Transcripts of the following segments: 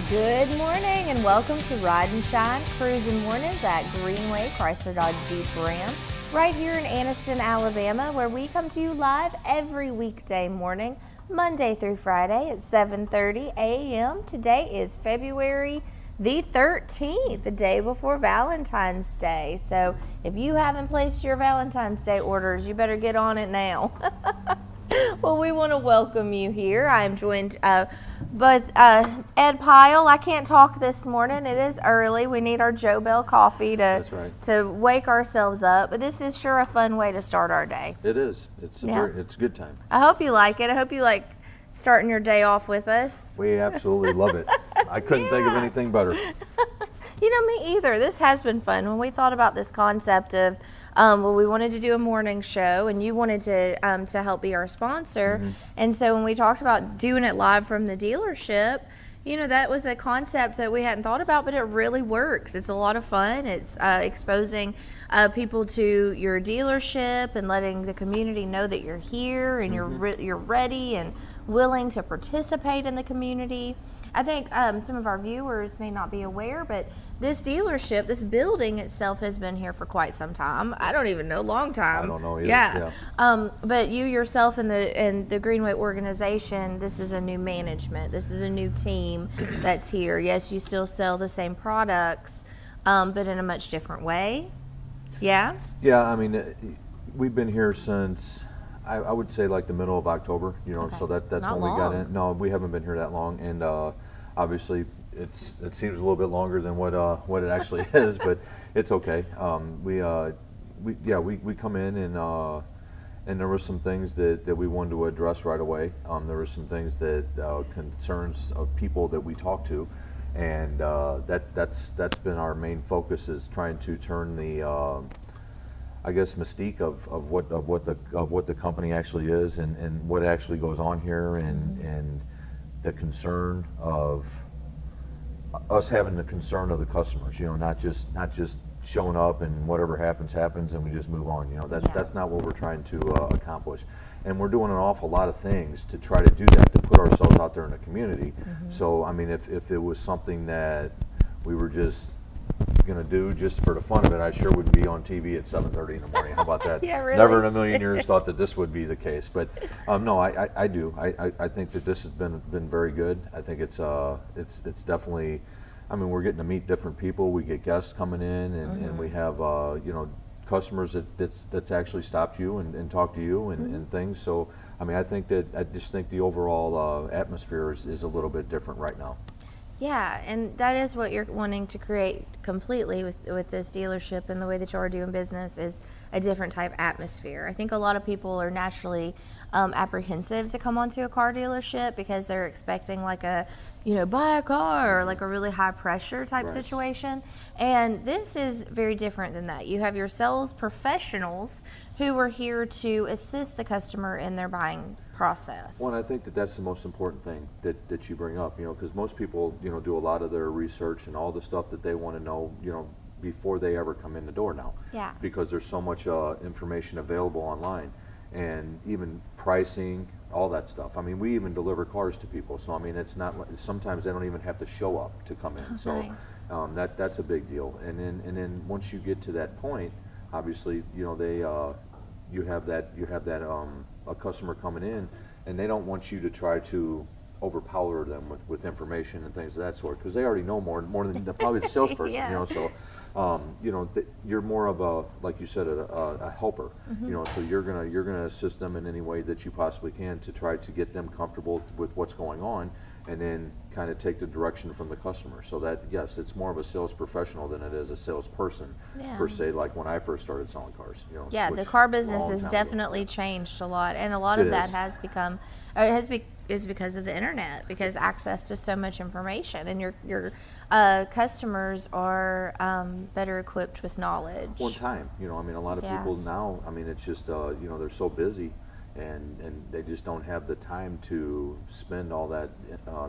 Good morning and welcome to Ride and Shine Cruising Mornings at Greenway Chrysler Dodge Jeep Ram right here in Anniston, Alabama, where we come to you live every weekday morning, Monday through Friday at 7:30 a.m. Today is February the 13th, the day before Valentine's Day. So if you haven't placed your Valentine's Day orders, you better get on it now. Well, we want to welcome you here. I am joined Ed Pyle. I can't talk this morning. It is early. We need our Joe Bell coffee to wake ourselves up. But this is sure a fun way to start our day. It is. It's a good time. I hope you like it. I hope you like starting your day off with us. We absolutely love it. I couldn't think of anything better. Me either. This has been fun. When we thought about this concept of we wanted to do a morning show, and you wanted to help be our sponsor. Mm-hmm. And so when we talked about doing it live from the dealership, that was a concept that we hadn't thought about, but it really works. It's a lot of fun. It's exposing people to your dealership and letting the community know that you're here and you're ready and willing to participate in the community. I think some of our viewers may not be aware, but this dealership, this building itself has been here for quite some time. I don't even know, long time. I don't know either. Yeah. But you yourself and the Greenway organization, this is a new management. This is a new team that's here. Yes, you still sell the same products, but in a much different way. Yeah? Yeah, I mean, we've been here since, I would say like the middle of October, okay. So that's not when long. We got in. No, we haven't been here that long, and obviously it seems a little bit longer than what it actually is, but it's okay. We come in and there were some things that we wanted to address right away. There were some things that concerns of people that we talked to, and that's been our main focus, is trying to turn the I guess mystique of what the company actually is and what actually goes on here, and the concern of us having the concern of the customers, not just showing up and whatever happens and we just move on. That's not what we're trying to accomplish, and we're doing an awful lot of things to try to do that, to put ourselves out there in the community. So I mean, if it was something that we were just going to do just for the fun of it, I sure wouldn't be on TV at 7:30 in the morning. How about that? Yeah, really? Never in a million years thought that this would be the case. But no, I do. I think that this has been very good. I think it's definitely. I mean, we're getting to meet different people. We get guests coming in, and we have customers that's actually stopped you and talked to you and things. So I mean, I just think the overall atmosphere is a little bit different right now. Yeah, and that is what you're wanting to create completely with this dealership, and the way that you are doing business is a different type atmosphere. I think a lot of people are naturally apprehensive to come onto a car dealership because they're expecting like buy a car, or like a really high pressure type situation. And this is very different than that. You have your sales professionals who are here to assist the customer in their buying process. Well, and I think that's the most important thing that you bring up, because most people, do a lot of their research and all the stuff that they want to know, before they ever come in the door now. Yeah. Because there's so much information available online, and even pricing, all that stuff. I mean, we even deliver cars to people, so I mean, it's not like, sometimes they don't even have to show up to come in. Oh, so nice. That's a big deal. And then once you get to that point, obviously, they you have that a customer coming in, and they don't want you to try to overpower them with information and things of that sort, because they already know more than probably the salesperson. Yeah. So you're more of a, like you said, a helper. So you're gonna assist them in any way that you possibly can to try to get them comfortable with what's going on, and then kind of take the direction from the customer. So that, yes, it's more of a sales professional than it is a salesperson per se, like when I first started selling cars. Yeah, the car business has definitely changed a lot, and a lot of that has become, is because of the internet, because access to so much information, and your customers are better equipped with knowledge. One time, I mean, a lot of people now, I mean, it's just, they're so busy, and they just don't have the time to spend all that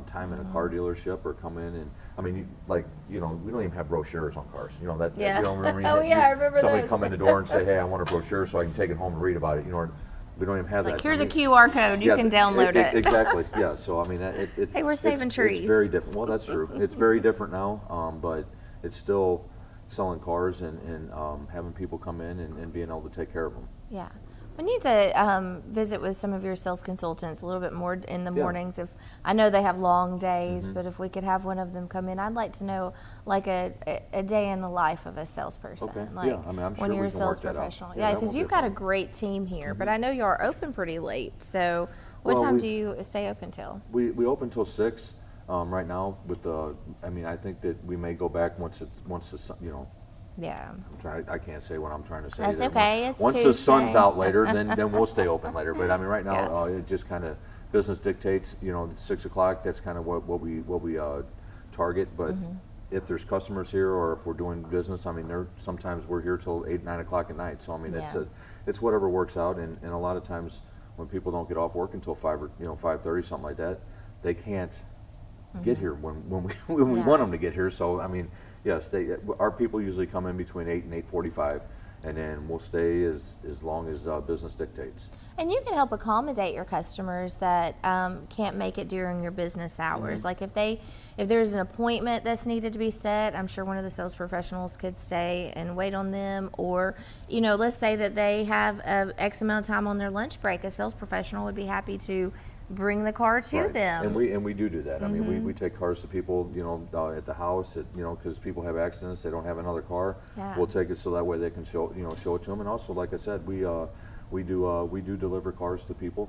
time in a car dealership, or come in and, I mean, we don't even have brochures on cars. Remember I remember somebody those. come in the door and say, hey, I want a brochure so I can take it home and read about it. We don't even have It's that. like, here's I a mean, QR code, you can download it. Exactly. Yeah. So I mean, it's Hey, we're saving trees. It's very different. Well, that's true. It's very different now, but it's still selling cars and having people come in and being able to take care of them. Yeah. We need to visit with some of your sales consultants a little bit more in the Yeah. mornings. If I know they have long days, but if we could have one of them come in, I'd like to know like a day in the life of a salesperson. Okay. Like Yeah. I mean, I'm sure when we you're a can sales work that out. professional. Yeah, Yeah, that because won't be you've a got a problem. great team here, but I know you are open pretty late. So what Well, time we- do you stay open till? We open till 6 right now. I mean, I think that we may go back once the sun, Yeah. I can't say what I'm trying to say. That's there. okay, it's Once the sun's Tuesday. out later, then we'll stay open later. But I mean, right now, Yeah. it just kind of business dictates. 6 o'clock. That's kind of what we target. But if there's customers here or if we're doing business, I mean, sometimes we're here till 8, 9 o'clock at night. So I mean, Yeah. it's whatever works out. And a lot of times when people don't get off work until 5 or 5:30, something like that, they can't get here when we Yeah. want them to get here. So I mean, yes, our people usually come in between 8 and 8:45, and then we'll stay as long as business dictates. And you can help accommodate your customers that can't make it during your business hours. Like if there's an appointment that's needed to be set, I'm sure one of the sales professionals could stay and wait on them. Or, let's say that they have X amount of time on their lunch break. A sales professional would be happy to bring the car to Right. them. And we do that. I mean, we take cars to people, at the house, because people have accidents, they don't have another car. Yeah. We'll take it so that way they can show it to them. And also, like I said, we do deliver cars to people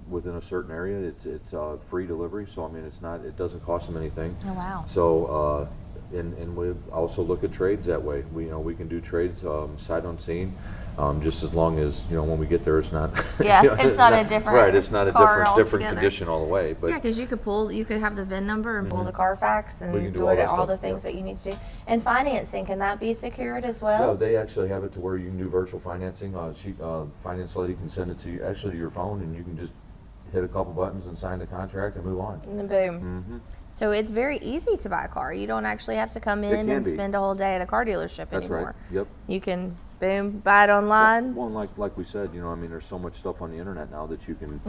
within a certain area. It's free delivery, so I mean, it doesn't cost them anything. Oh, wow. So and we also look at trades that way. We can do trades sight unseen. Just as long as when we get there, it's not. Yeah, it's not a different right. It's not a car different altogether. condition all the way. But Yeah, because you could have the VIN number and pull the Carfax and We can do do all it, that all the stuff, things yeah. that you need to do. And financing, can that be secured as no, well? they actually have it to where you can do virtual financing. Finance lady can send it to you, actually to your phone, and you can just hit a couple buttons and sign the contract and move on. And then boom. So it's very easy to buy a car. You don't actually have to come in can and be. spend a whole day at a car dealership That's anymore. right. Yep. You can boom, buy it online. Well, and like we said, I mean, there's so much stuff on the internet now that you can,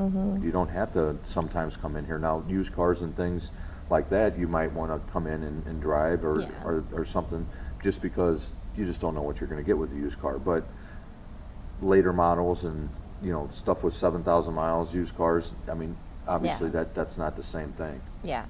you don't have to sometimes come in here. Now, used cars and things like that, you might want to come in and drive or, Yeah. or something, just because you just don't know what you're going to get with a used car. But later models and, stuff with 7,000 miles, used cars, I mean, obviously that's not the same thing. Yeah.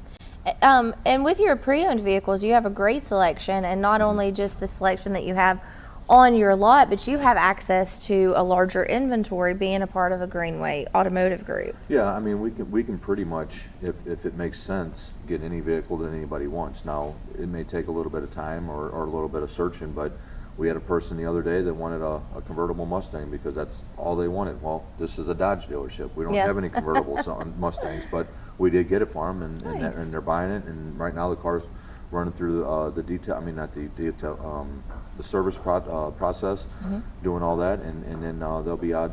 And with your pre-owned vehicles, you have a great selection, and not only just the selection that you have on your lot, but you have access to a larger inventory being a part of a Greenway Automotive Group. Yeah, I mean, we can pretty much, if it makes sense, get any vehicle that anybody wants. Now, it may take a little bit of time or a little bit of searching, but we had a person the other day that wanted a convertible Mustang because that's all they wanted. Well, this is a Dodge dealership. We don't Yeah. have any convertibles on Mustangs, but we did get it for them, Nice. and they're buying it. And right now the car's running through the detail. I mean, not the detail. The service process, doing all that, and then they'll be out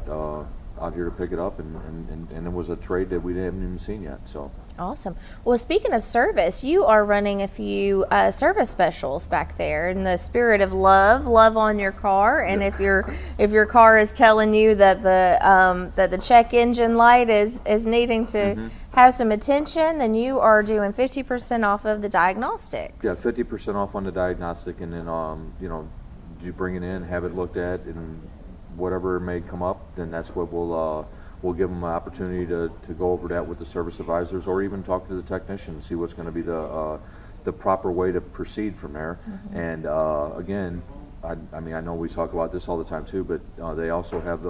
here to pick it up. And it was a trade that we haven't even seen yet. So. Awesome. Well, speaking of service, you are running a few service specials back there in the spirit of love on your car. And if your car is telling you that the check engine light is needing to have some attention, then you are doing 50% off of the diagnostics. Yeah, 50% off on the diagnostic, and then you bring it in, have it looked at, and whatever may come up, then that's what we'll give them an opportunity to go over that with the service advisors, or even talk to the technician and see what's going to be the proper way to proceed from there. And again, I mean, I know we talk about this all the time too, but they also have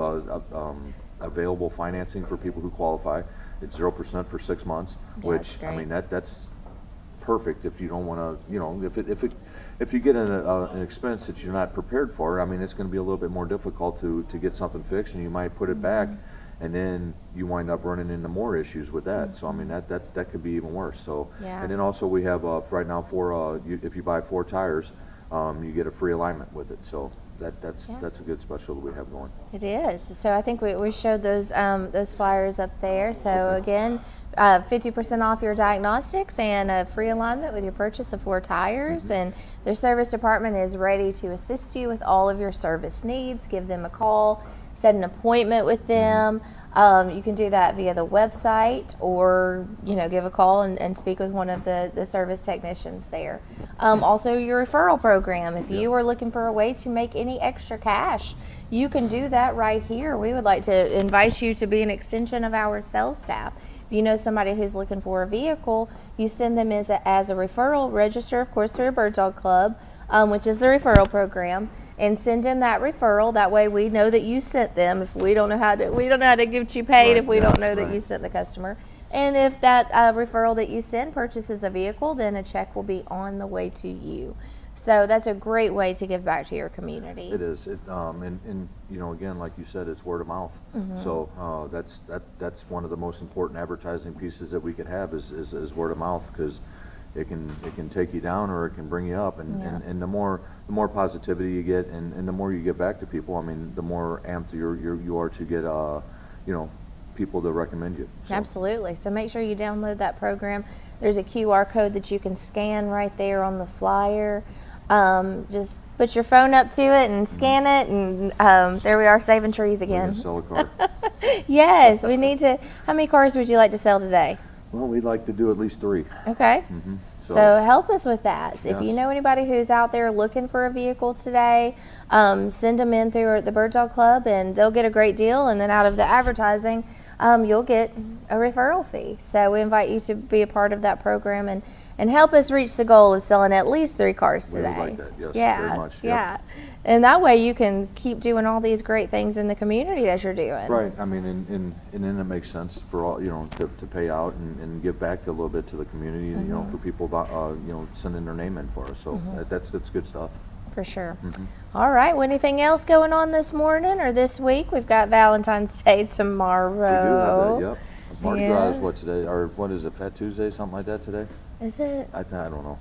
available financing for people who qualify. It's 0% for 6 months, Yeah, which that's I great. mean that's perfect if you don't want to, if you get an expense that you're not prepared for. I mean, it's going to be a little bit more difficult to get something fixed, and you might put it back, and then you wind up running into more issues with that. So I mean, that could be even worse. So Yeah. and then also we have right now if you buy 4 tires, you get a free alignment with it. So that's a good special that we have going. It is. So I think we showed those flyers up there. So again, 50% off your diagnostics and a free alignment with your purchase of 4 tires. And their service department is ready to assist you with all of your service needs. Give them a call, set an appointment with them. You can do that via the website, or give a call and speak with one of the service technicians there. Also, your referral program. If you are looking for a way to make any extra cash, you can do that right here. We would like to invite you to be an extension of our sales staff. If you know somebody who's looking for a vehicle, you send them as a referral. Register, of course, through a Bird Dog Club, which is the referral program, and send in that referral. That way, we know that you sent them. If we don't know how to get you paid, if we don't know that you sent the customer. And if that referral that you send purchases a vehicle, then a check will be on the way to you. So that's a great way to give back to your community. It is. And again, like you said, it's word of mouth. So that's one of the most important advertising pieces that we could have is word of mouth, because it can take you down or it can bring you up. And the more positivity you get, and the more you get back to people, I mean, the more amped you are to get people to recommend you. So. Absolutely. So make sure you download that program. There's a QR code that you can scan right there on the flyer. Just put your phone up to it and scan it, and there we are, saving trees again. Sell a car. Yes, we need to. How many cars would you like to sell today? Well, we'd like to do at least 3. Okay. So help us with that. If you know anybody who's out there looking for a vehicle today, send them in through the Bird Dog Club, and they'll get a great deal. And then out of the advertising, you'll get a referral fee. So we invite you to be a part of that program and help us reach the goal of selling at least 3 cars today. We would like that, yes, very much. Yeah. And that way you can keep doing all these great things in the community that you're doing. Right. I mean, and then it makes sense for all, to pay out and give back a little bit to the community, for people, sending their name in for us. So that's good stuff. For sure. All right. Well, anything else going on this morning or this week? We've got Valentine's Day tomorrow. We do have that, yep. Mardi Gras is what today? Or what is it, Fat Tuesday, something like that today? Is it? I don't know.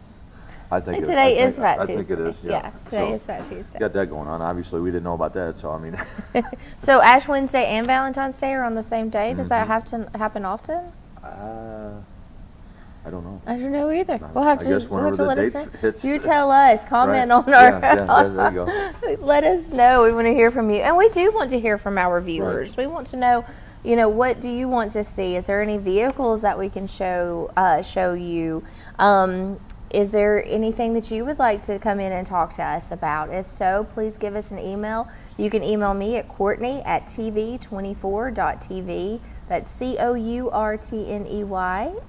I think today is Fat Tuesday. I think it is, yeah. Today is Fat Tuesday. Got that going on. Obviously, we didn't know about that, so I mean. So Ash Wednesday and Valentine's Day are on the same day. Does that have to happen often? I don't know. I don't know either. We'll have to let us know. Hits, you tell us. Comment on our. Yeah, there you go. Let us know. We want to hear from you, and we do want to hear from our viewers. We want to know, what do you want to see? Is there any vehicles that we can show you? Is there anything that you would like to come in and talk to us about? If so, please give us an email. You can email me at Courtney@TV24.tv. That's COURTNEY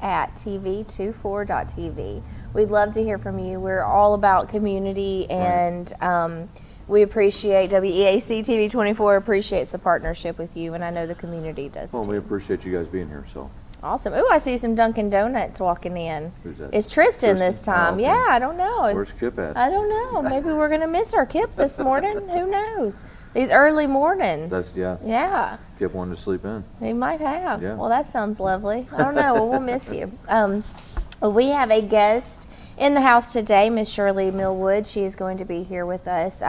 at TV24.tv. We'd love to hear from you. We're all about community, and we appreciate WEAC TV24 appreciates the partnership with you, and I know the community does too. Well, we appreciate you guys being here. So. Awesome. Ooh, I see some Dunkin' Donuts walking in. Who's that? It's Tristan this time. Oh, okay. Yeah, I don't know. Where's Kip at? I don't know. Maybe we're going to miss our Kip this morning. Who knows? These early mornings. Yeah. Kip wanted to sleep in. He might have. Yeah. Well, that sounds lovely. I don't know. Well, we'll miss you. We have a guest in the house today, Miss Shirley Millwood. She is going to be here with us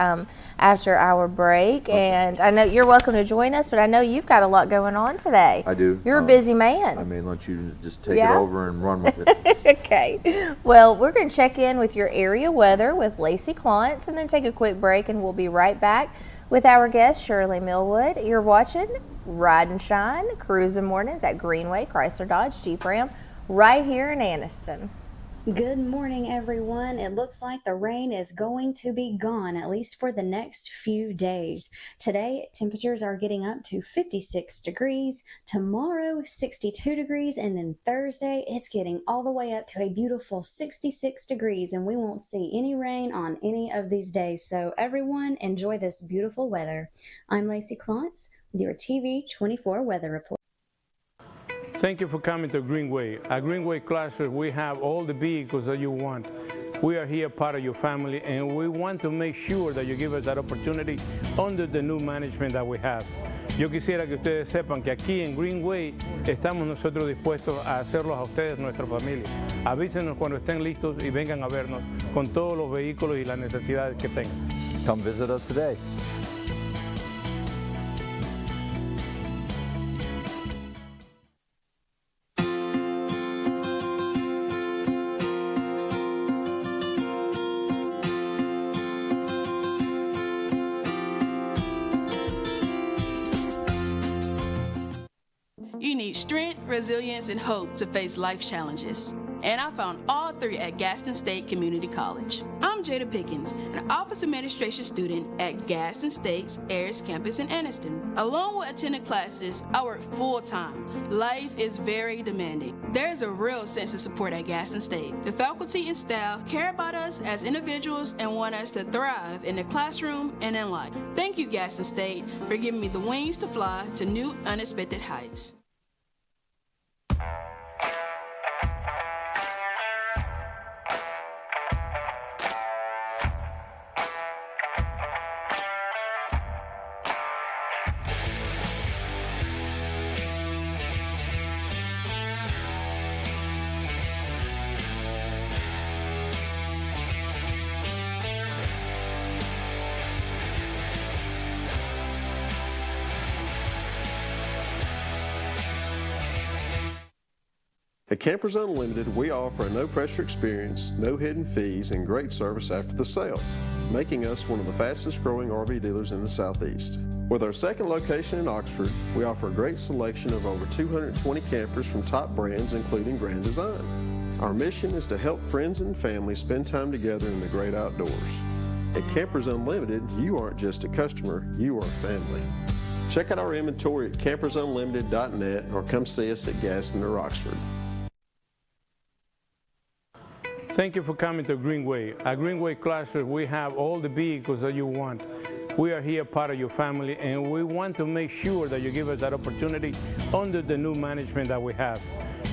after our break. And I know you're welcome to join us, but I know you've got a lot going on today. I do. You're a busy man. I may let you just take it over and run with it. Okay. Well, we're going to check in with your area weather with Lacey Clontz and then take a quick break, and we'll be right back with our guest, Shirley Millwood. You're watching Ride and Shine, Cruising Mornings at Greenway, Chrysler Dodge Jeep Ram, right here in Anniston. Good morning, everyone. It looks like the rain is going to be gone, at least for the next few days. Today, temperatures are getting up to 56 degrees. Tomorrow, 62 degrees. And then Thursday, it's getting all the way up to a beautiful 66 degrees. And we won't see any rain on any of these days. So everyone, enjoy this beautiful weather. I'm Lacey Clontz with your TV24 weather report. Thank you for coming to Greenway. At Greenway Chrysler, we have all the vehicles that you want. We are here part of your family, and we want to make sure that you give us that opportunity under the new management that we have. Yo quisiera que ustedes sepan que aquí en Greenway estamos nosotros dispuestos a hacerlos a ustedes nuestra familia. Avísenos cuando estén listos y vengan a vernos con todos los vehículos y las necesidades que tengan. Come visit us today. strength, resilience, and hope to face life challenges. And I found all three at Gaston State Community College. I'm Jada Pickens, an office administration student at Gaston State's Ayers campus in Anniston. Along with attending classes, I work full-time. Life is very demanding. There's a real sense of support at Gaston State. The faculty and staff care about us as individuals and want us to thrive in the classroom and in life. Thank you, Gaston State, for giving me the wings to fly to new, unexpected heights. At Campers Unlimited, we offer a no-pressure experience, no hidden fees, and great service after the sale, making us one of the fastest-growing RV dealers in the Southeast. With our second location in Oxford, we offer a great selection of over 220 campers from top brands, including Grand Design. Our mission is to help friends and family spend time together in the great outdoors. At Campers Unlimited, you aren't just a customer, you are family. Check out our inventory at campersunlimited.net or come see us at Gaston or Oxford. Thank you for coming to Greenway. At Greenway Classes, we have all the vehicles that you want. We are here part of your family, and we want to make sure that you give us that opportunity under the new management that we have.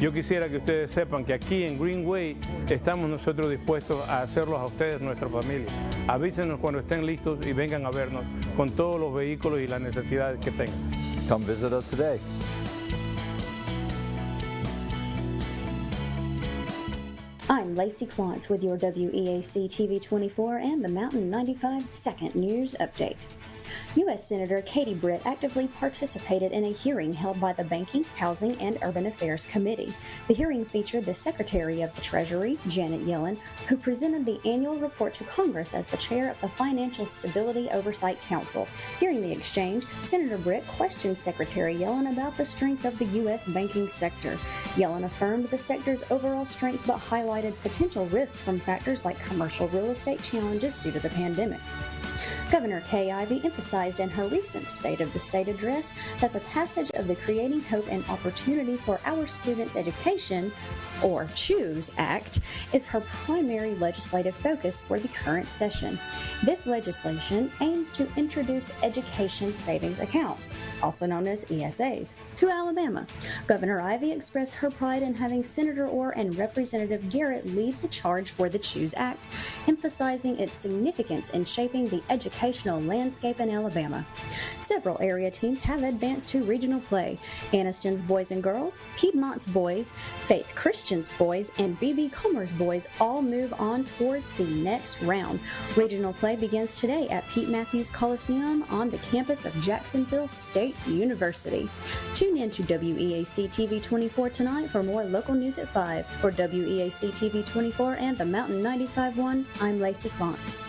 Yo quisiera que ustedes sepan que aquí en Greenway estamos nosotros dispuestos a hacerlos a ustedes nuestra familia. Avísenos cuando estén listos y vengan a vernos con todos los vehículos y las necesidades que tengan. Come visit us today. I'm Lacey Klontz with your WEAC TV24 and the Mountain 95 Second News Update. U.S. Senator Katie Britt actively participated in a hearing held by the Banking, Housing, and Urban Affairs Committee. The hearing featured the Secretary of the Treasury, Janet Yellen, who presented the annual report to Congress as the chair of the Financial Stability Oversight Council. During the exchange, Senator Britt questioned Secretary Yellen about the strength of the U.S. banking sector. Yellen affirmed the sector's overall strength but highlighted potential risks from factors like commercial real estate challenges due to the pandemic. Governor Kay Ivey emphasized in her recent State of the State address that the passage of the Creating Hope and Opportunity for Our Students' Education, or CHOOSE Act, is her primary legislative focus for the current session. This legislation aims to introduce education savings accounts, also known as ESAs, to Alabama. Governor Ivey expressed her pride in having Senator Orr and Representative Garrett lead the charge for the CHOOSE Act, emphasizing its significance in shaping the educational landscape in Alabama. Several area teams have advanced to regional play. Anniston's Boys and Girls, Piedmont's Boys, Faith Christian's Boys, and BB Comer's Boys all move on towards the next round. Regional play begins today at Pete Matthews Coliseum on the campus of Jacksonville State University. Tune in to WEAC TV24 tonight for more local news at 5. For WEAC TV24 and the Mountain 95.1, I'm Lacey Klontz.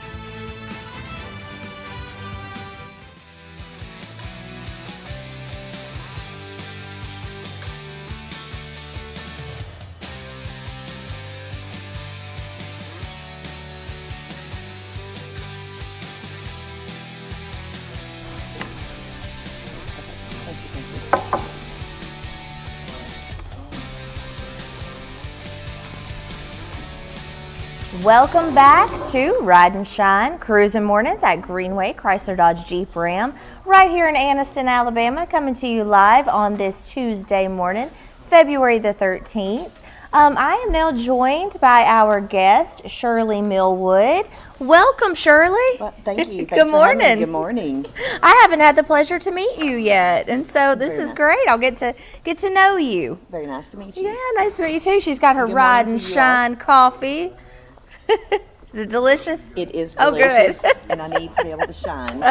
Welcome back to Ride and Shine Cruising Mornings at Greenway Chrysler Dodge Jeep Ram, right here in Anniston, Alabama, coming to you live on this Tuesday morning, February the 13th. I am now joined by our guest, Shirley Millwood. Welcome, Shirley. Well, thank you. Good morning. Good morning. I haven't had the pleasure to meet you yet, and so this is great. I'll get to know you. Very nice to meet you. Yeah, nice to meet you too. She's got her Good Ride morning and to you Shine coffee. Is it delicious? It is Oh, delicious, good. and I need to be able to shine.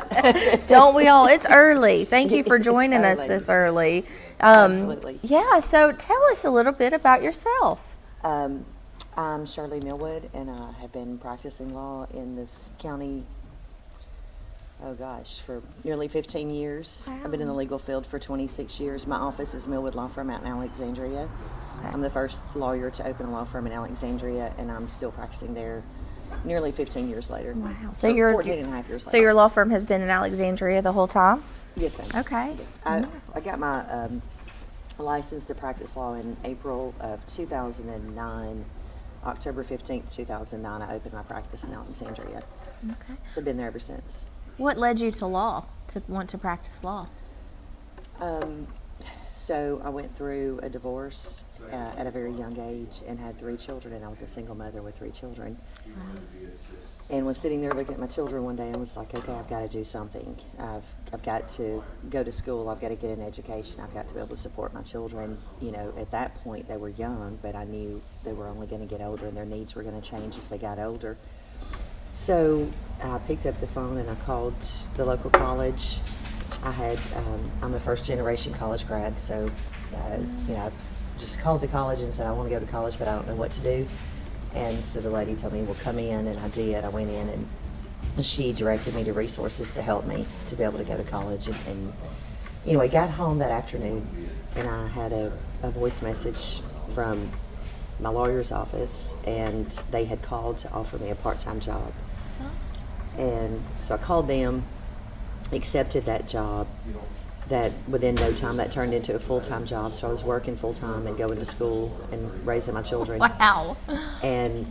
Don't we all? It's early. Thank you for It's joining us early. this early. Absolutely. Yeah, so tell us a little bit about yourself. I'm Shirley Millwood, and I have been practicing law in this county Oh gosh, for nearly 15 years. Wow. I've been in the legal field for 26 years. My office is Millwood Law Firm out in Alexandria. Okay. I'm the first lawyer to open a law firm in Alexandria, and I'm still practicing there nearly 15 years later. Wow. So Or your 14 and a half years so later. your law firm has been in Alexandria the whole time? Yes, ma'am. Okay. I got my license to practice law in April of 2009. October 15th, 2009, I opened my practice in Alexandria. Okay. So I've been there ever since. What led you to law, to want to practice law? So I went through a divorce at a very young age and had 3 children, and I was a single mother with 3 children. And was sitting there looking at my children one day and was like, okay, I've got to do something. I've got to go to school. I've got to get an education. I've got to be able to support my children. You know, at that point they were young, but I knew they were only going to get older and their needs were going to change as they got older. So I picked up the phone and I called the local college. I'm a first generation college grad, so I just called the college and said I want to go to college, but I don't know what to do. And so the lady told me, well, come in, and I did. I went in, and she directed me to resources to help me to be able to go to college. And I got home that afternoon, and I had a voice message from my lawyer's office, and they had called to offer me a part-time job. And so I called them, accepted that job. That within no time that turned into a full-time job, so I was working full-time and going to school and raising my children. Wow. And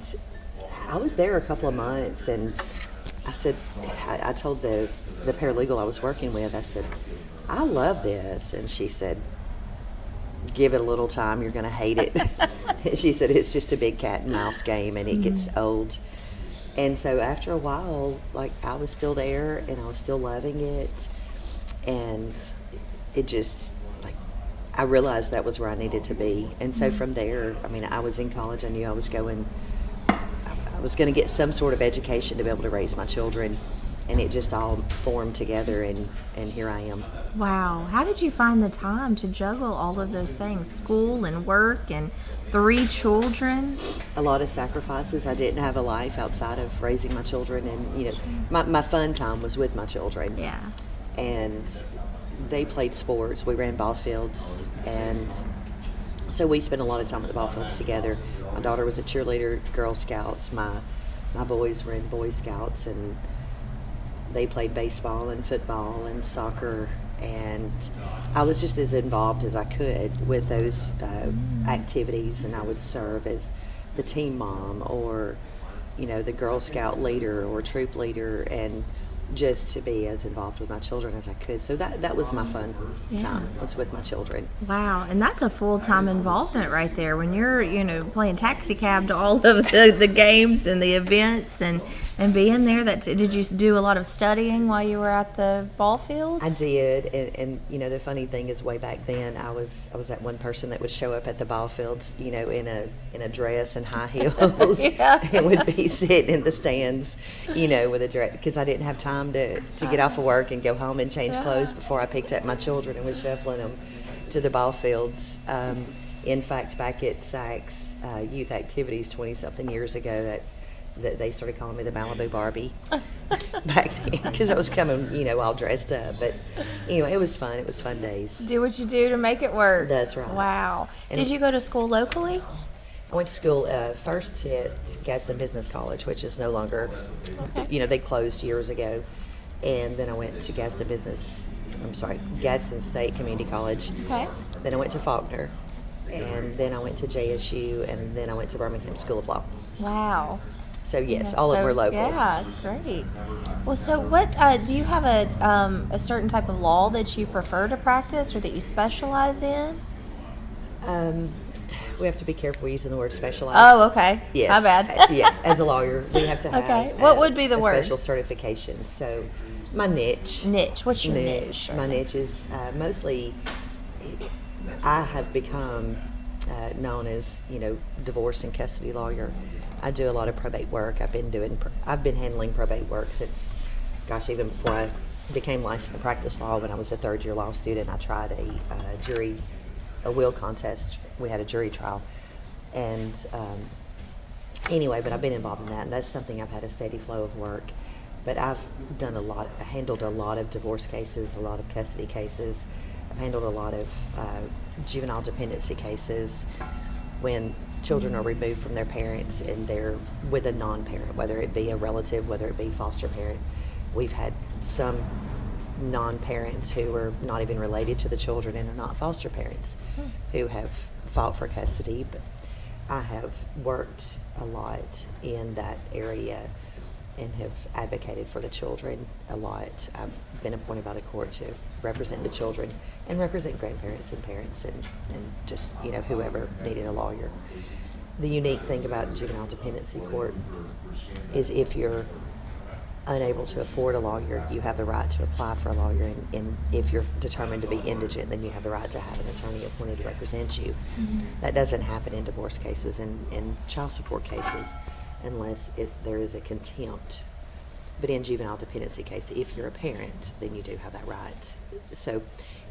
I was there a couple of months, and I said, I told the paralegal I was working with, I said, I love this. And she said, give it a little time, you're going to hate it. She said, it's just a big cat and mouse game, and it gets old. And so after a while, like, I was still there, and I was still loving it. And it just, like, I realized that was where I needed to be. And so from there, I mean, I was in college. I knew I was going to get some sort of education to be able to raise my children. And it just all formed together, and here I am. Wow. How did you find the time to juggle all of those things, school and work and 3 children? A lot of sacrifices. I didn't have a life outside of raising my children. And, my fun time was with my children. Yeah. And they played sports. We ran ball fields, and so we spent a lot of time at the ball fields together. My daughter was a cheerleader, Girl Scouts. My boys were in Boy Scouts, and they played baseball and football and soccer, and I was just as involved as I could with those activities. And I would serve as the team mom, or the Girl Scout leader or troop leader, and just to be as involved with my children as I could. So that was my fun time, was with my children. Wow, and that's a full-time involvement right there when you're, playing taxi cab to all of the games and the events and being there. Did you do a lot of studying while you were at the ball fields? I did, and the funny thing is, way back then, I was that one person that would show up at the ball fields, in a dress and high heels, and would be sitting in the stands, with a dress, because I didn't have time to get off of work and go home and change clothes before I picked up my children and was shuffling them to the ball fields. In fact, back at Saks youth activities 20-something years ago, that they started calling me the Malibu Barbie back then, because I was coming, all dressed up. But anyway, it was fun. It was fun days. Do what you do to make it work. That's right. Wow. And did you go to school locally? I went to school first at Gadsden Business College, which is no longer, they closed years ago. And then I went to Gadsden State Community College. Okay. Then I went to Faulkner. And then I went to JSU, and then I went to Birmingham School of Law. Wow. So yes, all of them were local. Yeah, great. Well, so what do you have a certain type of law that you prefer to practice or that you specialize in? We have to be careful using the word specialize. Oh, okay. Yes. My bad. Yeah, as a lawyer, we have to have Okay. What would be the a word? special certification. So my niche. Niche. What's your niche? My niche is mostly, I have become known as, divorce and custody lawyer. I do a lot of probate work. I've been handling probate work since, even before I became licensed to practice law. When I was a third-year law student, I tried a will contest. We had a jury trial, and anyway, but I've been involved in that, and that's something I've had a steady flow of work. But I've handled a lot of divorce cases, a lot of custody cases. I've handled a lot of juvenile dependency cases when children are removed from their parents and they're with a non-parent, whether it be a relative, whether it be foster parent. We've had some non-parents who are not even related to the children and are not foster parents who have fought for custody. But I have worked a lot in that area and have advocated for the children a lot. I've been appointed by the court to represent the children and represent grandparents and parents and just, whoever needed a lawyer. The unique thing about juvenile dependency court is if you're unable to afford a lawyer, you have the right to apply for a lawyer, and if you're determined to be indigent, then you have the right to have an attorney appointed to represent you. That doesn't happen in divorce cases and child support cases unless there is a contempt. But in juvenile dependency case, if you're a parent, then you do have that right. So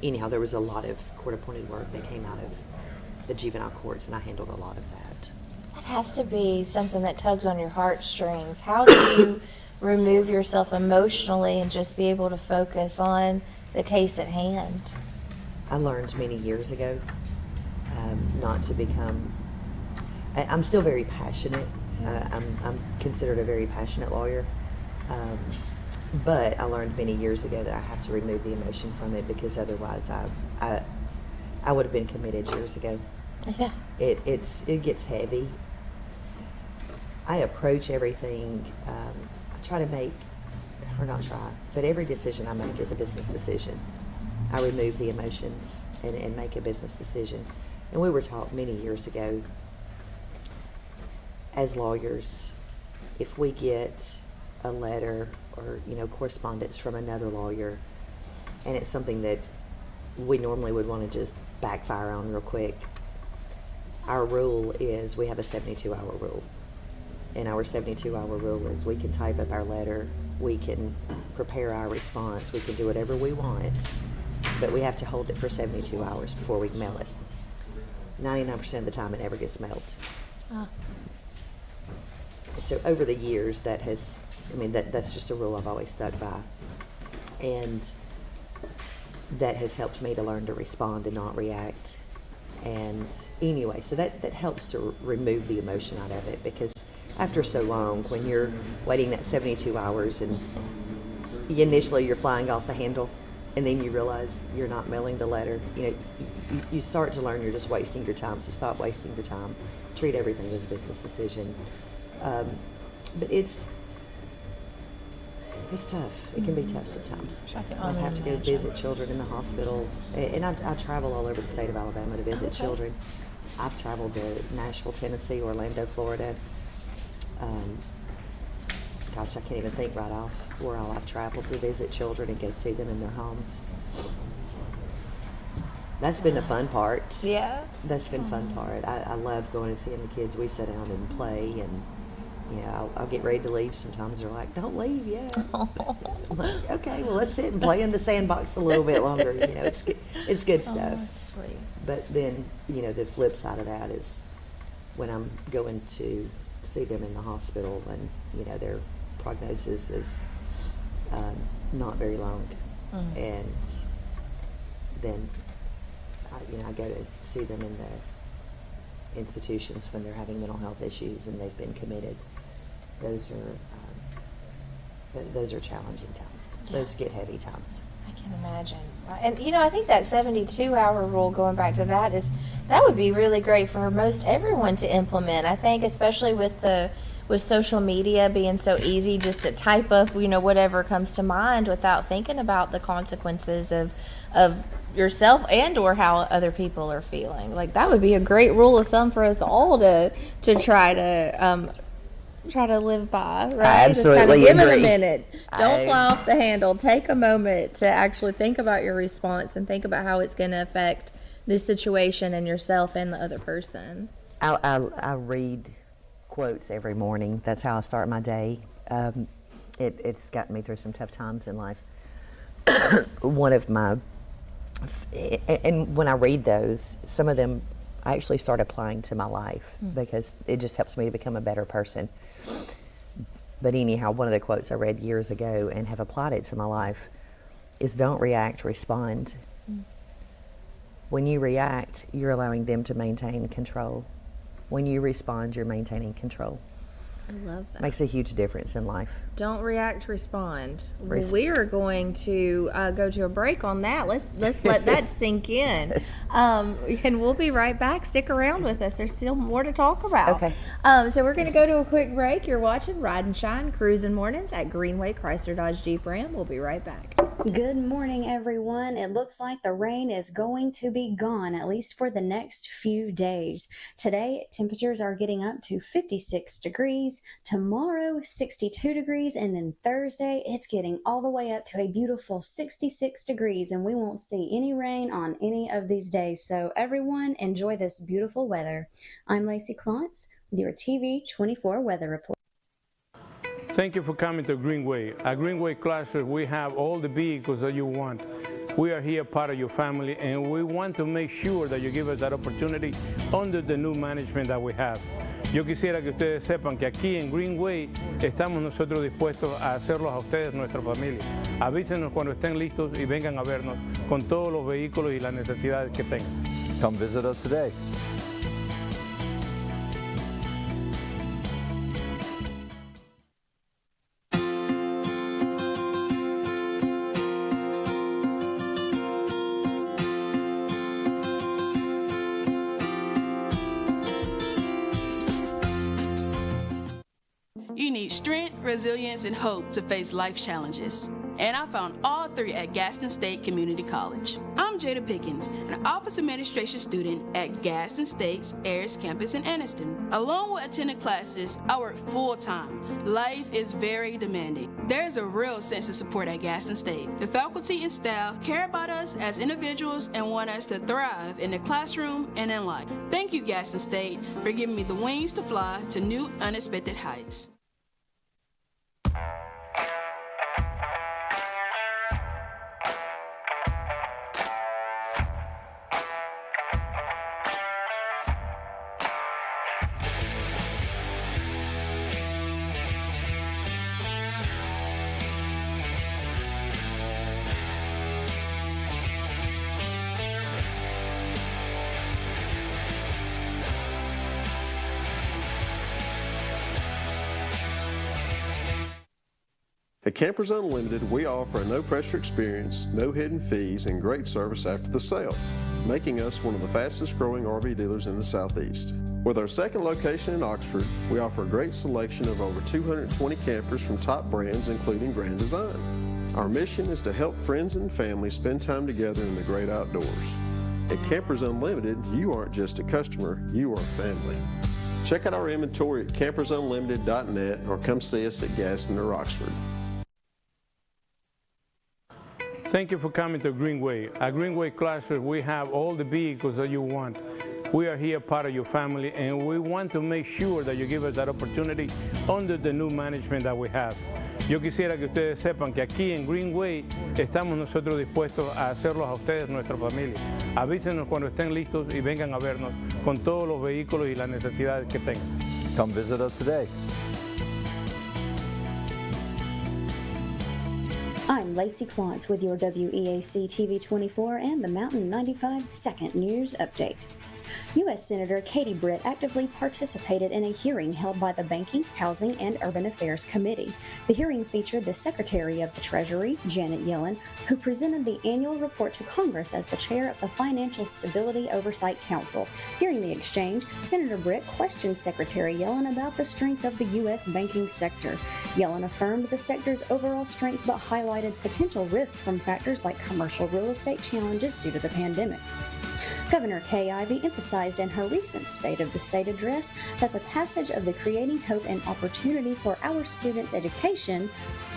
anyhow, there was a lot of court-appointed work that came out of the juvenile courts, and I handled a lot of that. That has to be something that tugs on your heartstrings. How do you remove yourself emotionally and just be able to focus on the case at hand? I learned many years ago not to become. I'm still very passionate. I'm considered a very passionate lawyer, but I learned many years ago that I have to remove the emotion from it, because otherwise I would have been committed years ago. Yeah. It gets heavy. I approach everything. I try to make, or not try, but every decision I make is a business decision. I remove the emotions and make a business decision. And we were taught many years ago, as lawyers, if we get a letter or correspondence from another lawyer, and it's something that we normally would want to just backfire on real quick, our rule is we have a 72-hour rule. And our 72-hour rule is we can type up our letter, we can prepare our response, we can do whatever we want, but we have to hold it for 72 hours before we can mail it. 99% of the time it never gets mailed. Oh. So over the years that's just a rule I've always stuck by. And that has helped me to learn to respond and not react. And anyway, so that helps to remove the emotion out of it, because after so long, when you're waiting that 72 hours and initially you're flying off the handle, and then you realize you're not mailing the letter, you start to learn you're just wasting your time. So stop wasting your time. Treat everything as a business decision. But it's tough. It can be tough sometimes. I have to go visit children in the hospitals, and I travel all over the state of Alabama to visit children. I've traveled to Nashville, Tennessee, Orlando, Florida. Gosh, I can't even think right off where all I've traveled to visit children and go see them in their homes. That's been the fun part. Yeah. That's been the fun part. I love going and seeing the kids. We sit down and play, and I'll get ready to leave. Sometimes they're like, "Don't leave yet." I'm like, okay, well, let's sit and play in the sandbox a little bit longer. It's good stuff. Oh, that's sweet. But then, the flip side of that is when I'm going to see them in the hospital, and their prognosis is not very long, and then I go to see them in the institutions when they're having mental health issues and they've been committed. Those are challenging times. Yeah. Those get heavy times. I can imagine. And I think that 72-hour rule, going back to that would be really great for most everyone to implement. I think especially with social media being so easy just to type up, whatever comes to mind without thinking about the consequences of yourself and or how other people are feeling. Like, that would be a great rule of thumb for us all to try to live by, right? I absolutely just kind of give agree. it a minute. Don't fly off the handle. Take a moment to actually think about your response and think about how it's going to affect this situation and yourself and the other person. I read quotes every morning. That's how I start my day. It's gotten me through some tough times in life. And when I read those, some of them I actually start applying to my life because it just helps me to become a better person. But anyhow, one of the quotes I read years ago and have applied it to my life is don't react, respond. When you react, you're allowing them to maintain control. When you respond, you're maintaining control. I love that. Makes a huge difference in life. Don't react, respond. Well, we are going to go to a break on that. Let's let that sink in. And we'll be right back. Stick around with us. There's still more to talk about. Okay. So we're going to go to a quick break. You're watching Ride and Shine Cruising Mornings at Greenway Chrysler Dodge Jeep Ram. We'll be right back. Good morning, everyone. It looks like the rain is going to be gone, at least for the next few days. Today, temperatures are getting up to 56 degrees. Tomorrow, 62 degrees. And then Thursday, it's getting all the way up to a beautiful 66 degrees. And we won't see any rain on any of these days. So everyone, enjoy this beautiful weather. I'm Lacey Klontz with your TV24 weather report. Thank you for coming to Greenway. At Greenway Chrysler, we have all the vehicles that you want. We are here part of your family, and we want to make sure that you give us that opportunity under the new management that we have. Yo quisiera que ustedes sepan que aquí en Greenway estamos nosotros dispuestos a hacerlos a ustedes, nuestra familia. Avísenos cuando estén listos y vengan a vernos con todos los vehículos y las necesidades que tengan. Come visit us today. You need strength, resilience, and hope to face life challenges. And I found all three at Gaston State Community College. I'm Jada Pickens, an office administration student at Gaston State's Ayers campus in Anniston. Along with attending classes, I work full-time. Life is very demanding. There's a real sense of support at Gaston State. The faculty and staff care about us as individuals and want us to thrive in the classroom and in life. Thank you, Gaston State, for giving me the wings to fly to new, unexpected heights. At Campers Unlimited, we offer a no-pressure experience, no hidden fees, and great service after the sale, making us one of the fastest-growing RV dealers in the Southeast. With our second location in Oxford, we offer a great selection of over 220 campers from top brands, including Grand Design. Our mission is to help friends and family spend time together in the great outdoors. At Campers Unlimited, you aren't just a customer, you are family. Check out our inventory at campersunlimited.net or come see us at Gaston or Oxford. Thank you for coming to Greenway. At Greenway Chrysler, we have all the vehicles that you want. We are here part of your family, and we want to make sure that you give us that opportunity under the new management that we have. Yo quisiera que ustedes sepan que aquí en Greenway estamos nosotros dispuestos a hacerlos a ustedes, nuestra familia. Avísenos cuando estén listos y vengan a vernos con todos los vehículos y las necesidades que tengan. Come visit us today. I'm Lacey Klontz with your WEAC TV24 and the Mountain 95 Second News Update. U.S. Senator Katie Britt actively participated in a hearing held by the Banking, Housing, and Urban Affairs Committee. The hearing featured the Secretary of the Treasury, Janet Yellen, who presented the annual report to Congress as the chair of the Financial Stability Oversight Council. During the exchange, Senator Britt questioned Secretary Yellen about the strength of the U.S. banking sector. Yellen affirmed the sector's overall strength but highlighted potential risks from factors like commercial real estate challenges due to the pandemic. Governor Kay Ivey emphasized in her recent State of the State address that the passage of the Creating Hope and Opportunity for Our Students' Education,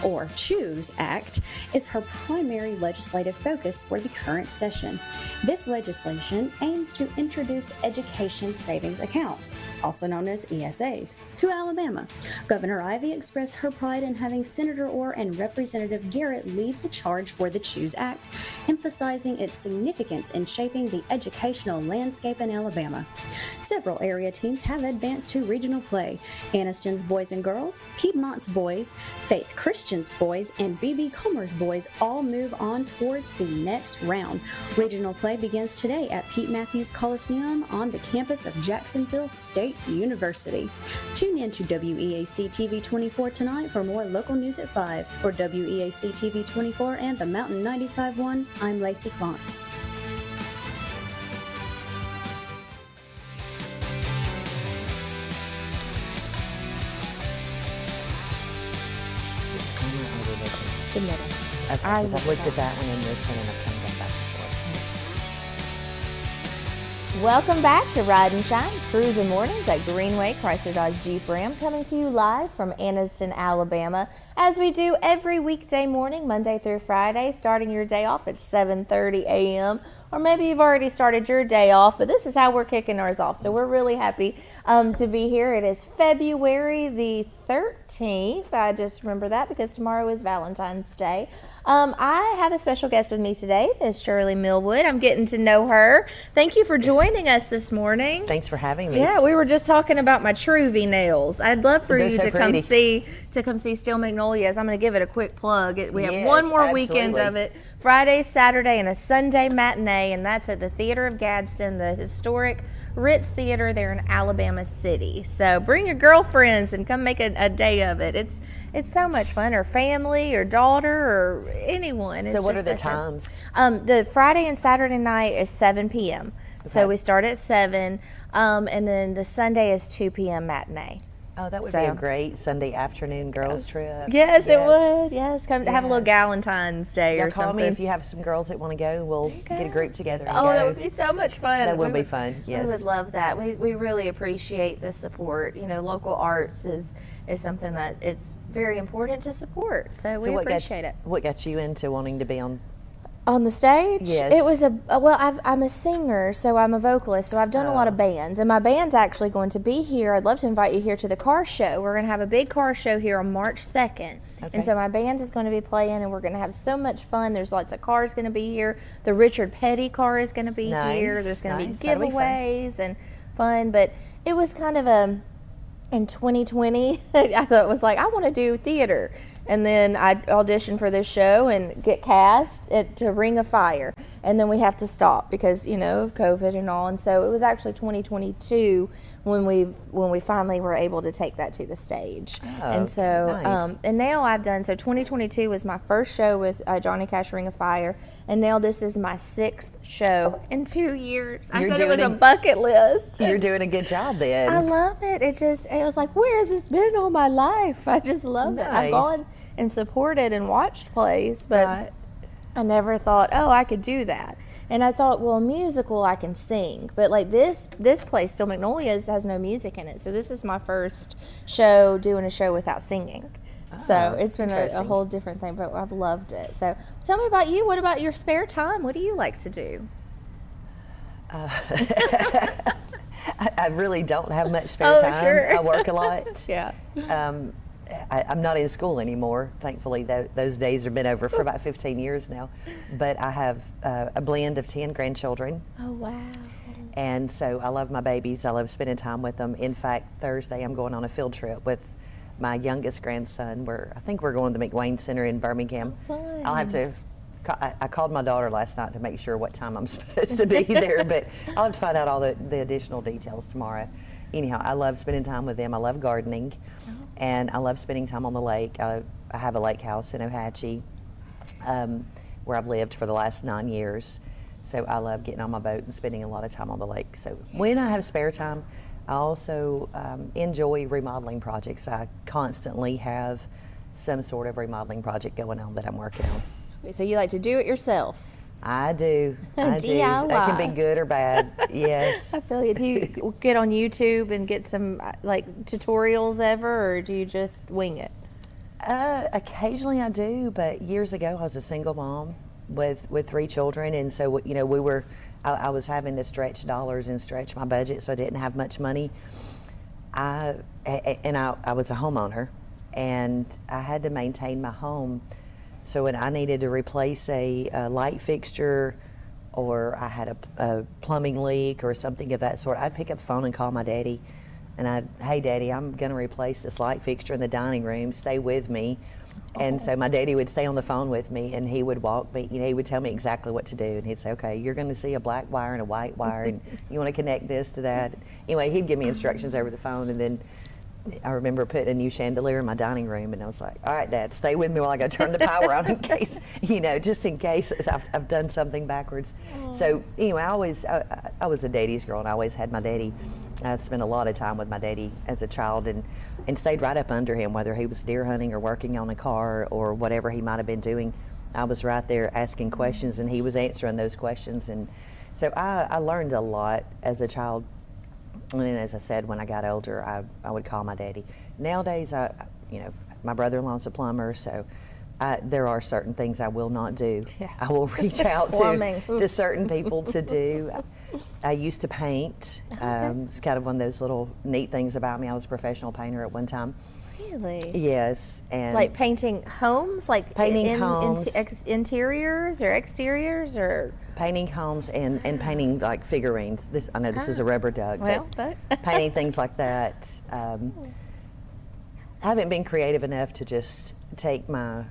or CHOOSE Act, is her primary legislative focus for the current session. This legislation aims to introduce education savings accounts, also known as ESAs, to Alabama. Governor Ivey expressed her pride in having Senator Orr and Representative Garrett lead the charge for the CHOOSE Act, emphasizing its significance in shaping the education educational landscape in Alabama. Several area teams have advanced to regional play. Anniston's boys and girls, Piedmont's boys, Faith Christian's boys, and BB Comer's boys all move on towards the next round. Regional play begins today at Pete Matthews Coliseum on the campus of Jacksonville State University. Tune in to WEAC TV24 tonight for more local news at 5. For WEAC TV24 and the Mountain 95.1, I'm Lacey Klontz. The middle. Okay, because I've looked at that one and this one, and I've kind of gone back and forth. Welcome back to Ride and Shine, Cruising Mornings at Greenway Chrysler Dodge Jeep Ram, coming to you live from Anniston, Alabama, as we do every weekday morning, Monday through Friday, starting your day off at 7:30 a.m. Or maybe you've already started your day off, but this is how we're kicking ours off. So we're really happy to be here. It is February the 13th. I just remember that because tomorrow is Valentine's Day. I have a special guest with me today, Miss Shirley Millwood. I'm getting to know her. Thank you for joining us this morning. Thanks for having me. Yeah, we were just talking about my Truvy nails. I'd love for They're you so to pretty. come see Steel Magnolias. I'm going to give it a quick plug. We have Yes, one more weekend absolutely. of it. Friday, Saturday, and a Sunday matinee, and that's at the Theater of Gadsden, the historic Ritz Theater there in Alabama City. So bring your girlfriends and come make a day of it. It's so much fun, or family, or daughter, or anyone. So what are just the such a- times? The Friday and Saturday night is 7 p.m. So Okay. we start at 7, and then the Sunday is 2 p.m. matinee. Oh, that would be a So- great Sunday afternoon girls trip. Yes, it would. Yes, come to have a little Yes. Galentine's Day Yeah, or call something. me if you have some girls that want to go. We'll get a group together and Oh, go. that would be so much fun. That would We be fun, yes. We would love that. We really appreciate the support. You know, local arts is something that it's very important to support. So we appreciate it. What got you into wanting to be on? On the stage? Yes. It was I'm a singer, so I'm a vocalist, so I've done a lot of bands. And my band's actually going to be here. I'd love to invite you here to the car show. We're going to have a big car show here on March 2nd. Okay. And so my band is going to be playing, and we're going to have so much fun. There's lots of cars going to be here. The Richard Petty car is going to be here. Nice, There's going to nice. be That'll be fun. giveaways and fun. But it was kind of in 2020, I thought it was like, I want to do theater. And then I auditioned for this show and get cast to Ring of Fire. And then we have to stop because, you know, of COVID and all. And so it was actually 2022 when we finally were able to take that to the stage. Oh, and so, nice. and now I've done, so 2022 was my first show with Johnny Cash Ring of Fire. And now this is my 6th show in 2 years. I You're said it was doing a a- bucket list. You're doing a good job then. I love it. It was like, where has this been all my life? I just love it. I've Nice. gone and supported and watched plays, but Right. I never thought, oh, I could do that. And I thought, well, a musical I can sing, but like this play, Steel Magnolias, has no music in it. So this is my first show doing a show without singing. So it's been a interesting. whole different thing, but I've loved it. So tell me about you. What about your spare time? What do you like to do? I really don't have much spare Oh, time. sure. I work a lot. Yeah. I'm not in school anymore. Thankfully, those days have been over for about 15 years now. But I have a blend of 10 grandchildren. Oh, wow. And so I love my babies. I love spending time with them. In fact, Thursday I'm going on a field trip with my youngest grandson. I think we're going to the McWayne Center in Birmingham. Fun. I'll have to. I called my daughter last night to make sure what time I'm supposed to be there, but I'll have to find out all the additional details tomorrow. Anyhow, I love spending time with them. I love gardening, and I love spending time on the lake. I have a lake house in Ohatchee, where I've lived for the last 9 years. So I love getting on my boat and spending a lot of time on the lake. So when I have spare time, I also enjoy remodeling projects. I constantly have some sort of remodeling project going on that I'm working on. So you like to do it yourself? I do. I do. That can be good or bad. Yes. I feel you. Do you get on YouTube and get some like tutorials ever, or do you just wing it? Occasionally I do, but years ago I was a single mom with 3 children, and so you know I was having to stretch dollars and stretch my budget, so I didn't have much money. I was a homeowner, and I had to maintain my home. So when I needed to replace a light fixture or I had a plumbing leak or something of that sort, I'd pick up the phone and call my daddy. And hey, Daddy, I'm going to replace this light fixture in the dining room. Stay with me. And so my daddy would stay on the phone with me, and he would walk me, he would tell me exactly what to do. And he'd say, okay, you're going to see a black wire and a white wire, and you want to connect this to that. Anyway, he'd give me instructions over the phone, and then I remember putting a new chandelier in my dining room, and I was like, all right, Dad, stay with me while I go turn the power on in case, just in case I've done something backwards. So anyway, I was a daddy's girl, and I always had my daddy. I spent a lot of time with my daddy as a child, and stayed right up under him, whether he was deer hunting or working on a car or whatever he might have been doing. I was right there asking questions, and he was answering those questions. And so I learned a lot as a child. And as I said, when I got older, I would call my daddy. Nowadays, my brother-in-law's a plumber, so there are certain things I will not do. Yeah. I will reach out Plumbing. to certain people to do. I used to paint. It's kind of one of those little neat things about me. I was a professional painter at one time. Really? Yes, and Like painting homes, like Painting homes. interiors or exteriors, or painting homes and painting like figurines. I know this is a rubber duck, well, but painting things like that. I haven't been creative enough to just take my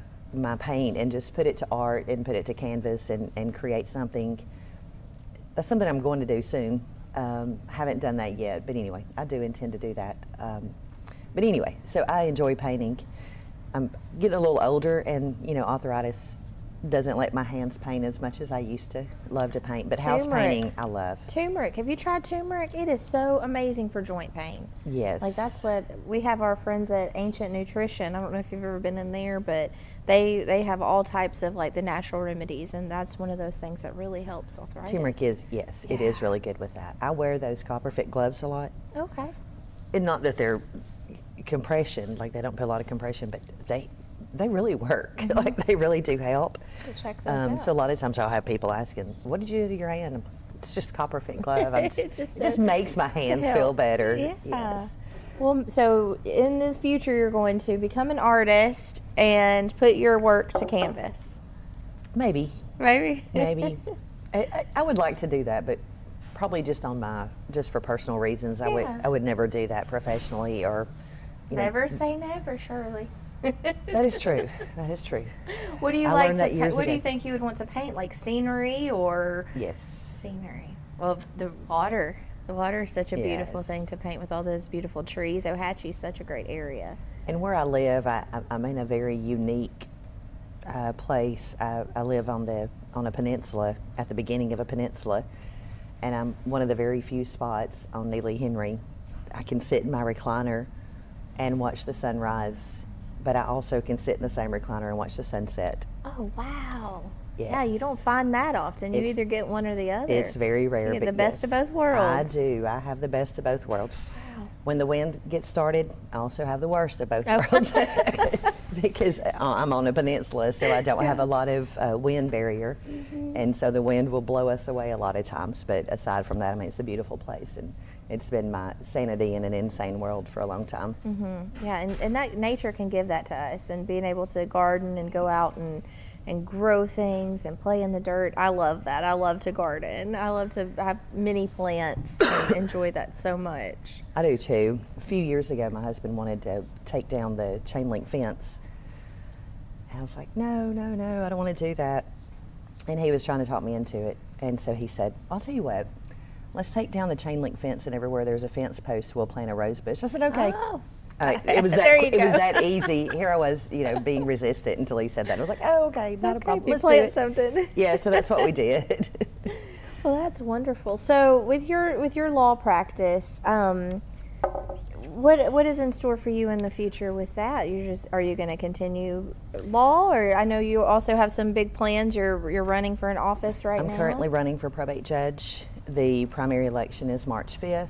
paint and just put it to art and put it to canvas and create something. That's something I'm going to do soon. Haven't done that yet, but anyway, I do intend to do that. But anyway, so I enjoy painting. I'm getting a little older, and arthritis doesn't let my hands paint as much as I used to love to paint. But house Turmeric. painting, I love. turmeric. Have you tried turmeric? It is so amazing for joint pain. Yes. Like that's what we have our friends at Ancient Nutrition. I don't know if you've ever been in there, but they have all types of like the natural remedies, and that's one of those things that really helps arthritis. Turmeric is, yes, it is really good with that. I wear those copper fit gloves a lot. Okay. And not that they're compression, like they don't put a lot of compression, but they really work. Like they really do help. We'll check those out. So a lot of times I'll have people asking, what did you do to your hand? It's just a copper fit glove. It just makes my hands feel better. Yeah. Yes. Well, so in the future, you're going to become an artist and put your work to canvas. Maybe. Maybe. I would like to do that, but probably just for personal reasons. Yeah. I would never do that professionally or. Never say never, Shirley. That is true. That is true. What do you I like learned to that paint? years What do you ago. think you would want to paint? Like scenery or Yes. scenery? Well, the water. The water is such a beautiful Yes. thing to paint with all those beautiful trees. Ohatchee is such a great area. And where I live, I'm in a very unique place. I live on a peninsula, at the beginning of a peninsula, and I'm one of the very few spots on Neely Henry. I can sit in my recliner and watch the sunrise, but I also can sit in the same recliner and watch the sunset. Oh, wow. Yeah, you don't Yes. find that often. You It's- either get one or the other. It's very rare. So you get but the best of yes, both worlds. I do. I have the best of both worlds. Wow. When the wind gets started, I also have the worst of both Oh. worlds because I'm on a peninsula, so I don't have a lot of wind barrier, and so the wind will blow us away a lot of times. But aside from that, I mean, it's a beautiful place, and it's been my sanity in an insane world for a long time. Yeah, and that nature can give that to us, and being able to garden and go out and grow things and play in the dirt. I love that. I love to garden. I love to have mini plants and enjoy that so much. I do too. A few years ago, my husband wanted to take down the chain link fence. And I was like, no, I don't want to do that. And he was trying to talk me into it. And so he said, I'll tell you what, let's take down the chain link fence, and everywhere there's a fence post, we'll plant a rose bush. I said, okay. Oh. It was There you it was go. that easy. Here I was, being resistant until he said that. I was like, oh, okay, not a problem. You Let's do plant it. something. Yeah, so that's what we did. Well, that's wonderful. So with your law practice, what is in store for you in the future with that? Are you going to continue law, or I know you also have some big plans. You're running for an office right now. I'm currently running for probate judge. The primary election is March 5th.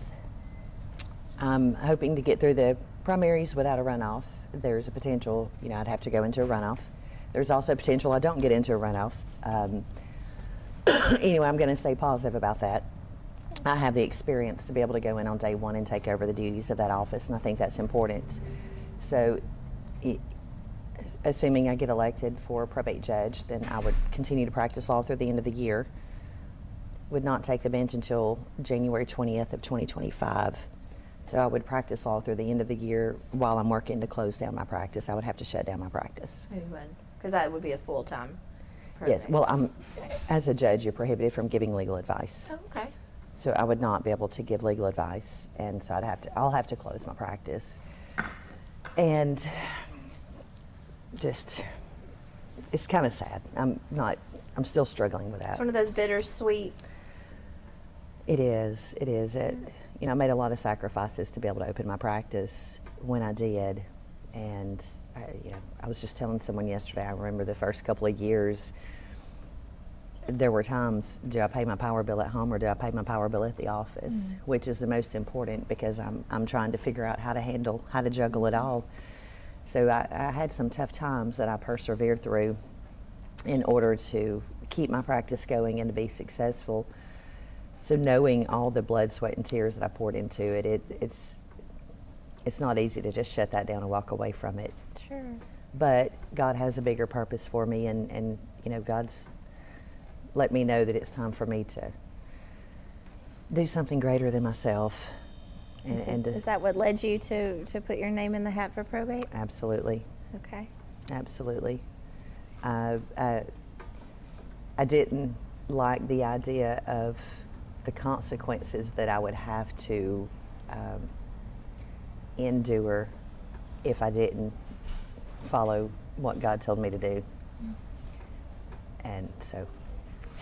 I'm hoping to get through the primaries without a runoff. There's a potential, I'd have to go into a runoff. There's also potential I don't get into a runoff. Anyway, I'm going to stay positive about that. I have the experience to be able to go in on day one and take over the duties of that office, and I think that's important. So, assuming I get elected for probate judge, then I would continue to practice law through the end of the year. would not take the bench until January 20th of 2025. So I would practice law through the end of the year while I'm working to close down my practice. I would have to shut down my practice. You would, because that would be a full-time. Yes, well, as a judge, you're prohibited from giving legal advice. Oh, okay. So I would not be able to give legal advice, and so I'll have to close my practice. And just, it's kind of sad. I'm still struggling with that. It's one of those bittersweet. It is. I made a lot of sacrifices to be able to open my practice when I did. And, I was just telling someone yesterday, I remember the first couple of years, there were times, do I pay my power bill at home or do I pay my power bill at the office? Which is the most important, because I'm trying to figure out how to juggle it all. So I had some tough times that I persevered through in order to keep my practice going and to be successful. So knowing all the blood, sweat, and tears that I poured into it, it's not easy to just shut that down and walk away from it. Sure. But God has a bigger purpose for me, and God's let me know that it's time for me to do something greater than myself. Is that what led you to put your name in the hat for probate? Absolutely. Okay. Absolutely. I didn't like the idea of the consequences that I would have to endure if I didn't follow what God told me to do. And so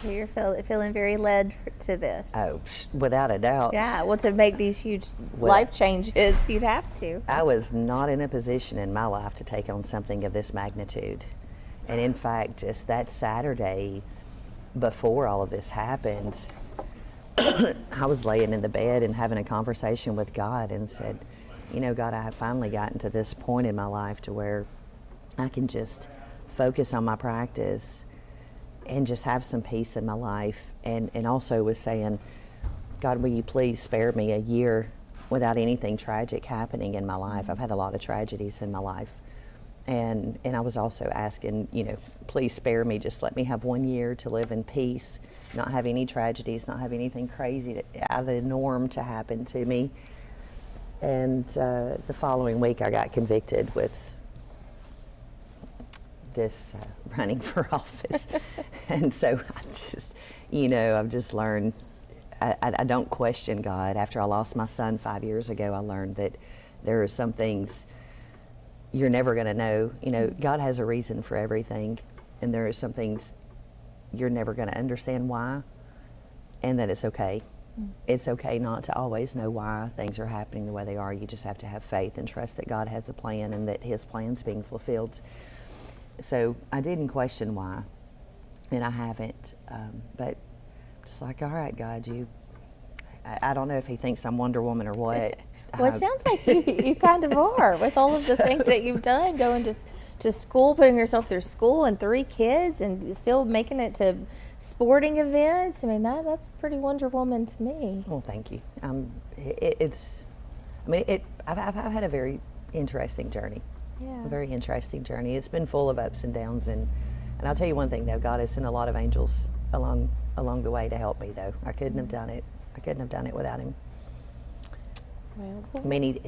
you're feeling very led to this. Oh, without a doubt. Yeah, well, to make these huge life changes, you'd have to. I was not in a position in my life to take on something of this magnitude. And in fact, just that Saturday before all of this happened, I was laying in the bed and having a conversation with God and said, God, I have finally gotten to this point in my life to where I can just focus on my practice and just have some peace in my life. And also was saying, God, will you please spare me a year without anything tragic happening in my life? I've had a lot of tragedies in my life. And I was also asking, please spare me, just let me have 1 year to live in peace, not have any tragedies, not have anything crazy out of the norm to happen to me. And the following week I got convicted with this running for office. And so I just, I've just learned, I don't question God. After I lost my son 5 years ago, I learned that there are some things you're never going to know. God has a reason for everything, and there are some things you're never going to understand why, and that it's okay. It's okay not to always know why things are happening the way they are. You just have to have faith and trust that God has a plan and that His plan's being fulfilled. So I didn't question why, and I haven't. But just like, all right, God, I don't know if He thinks I'm Wonder Woman or what. Well, it sounds like you kind of are, with all of the things that you've done, going to school, putting yourself through school, and 3 kids, and still making it to sporting events. I mean, that's pretty Wonder Woman to me. Well, thank you. I've had a very interesting journey. Yeah. A very interesting journey. It's been full of ups and downs, and I'll tell you one thing though, God has sent a lot of angels along the way to help me though. I couldn't have done it. I couldn't have done it without Him. Well, I mean,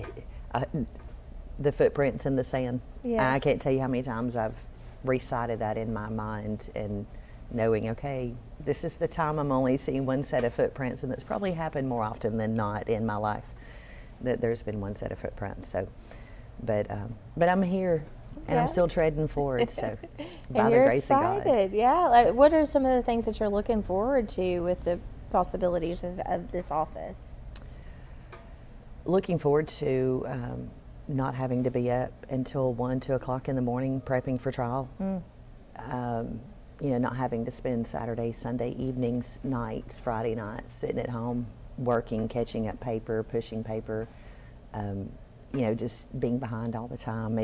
the footprints in the sand. Yes. I can't tell you how many times I've recited that in my mind and knowing, okay, this is the time I'm only seeing one set of footprints, and it's probably happened more often than not in my life that there's been one set of footprints. So, but I'm here, and I'm still treading forward. So, by the grace of God. Excited, yeah. Like, what are some of the things that you're looking forward to with the possibilities of this office? Looking forward to not having to be up until 1, 2 o'clock in the morning prepping for trial. Not having to spend Saturday, Sunday evenings, nights, Friday nights sitting at home working, catching up paper, pushing paper, just being behind all the time.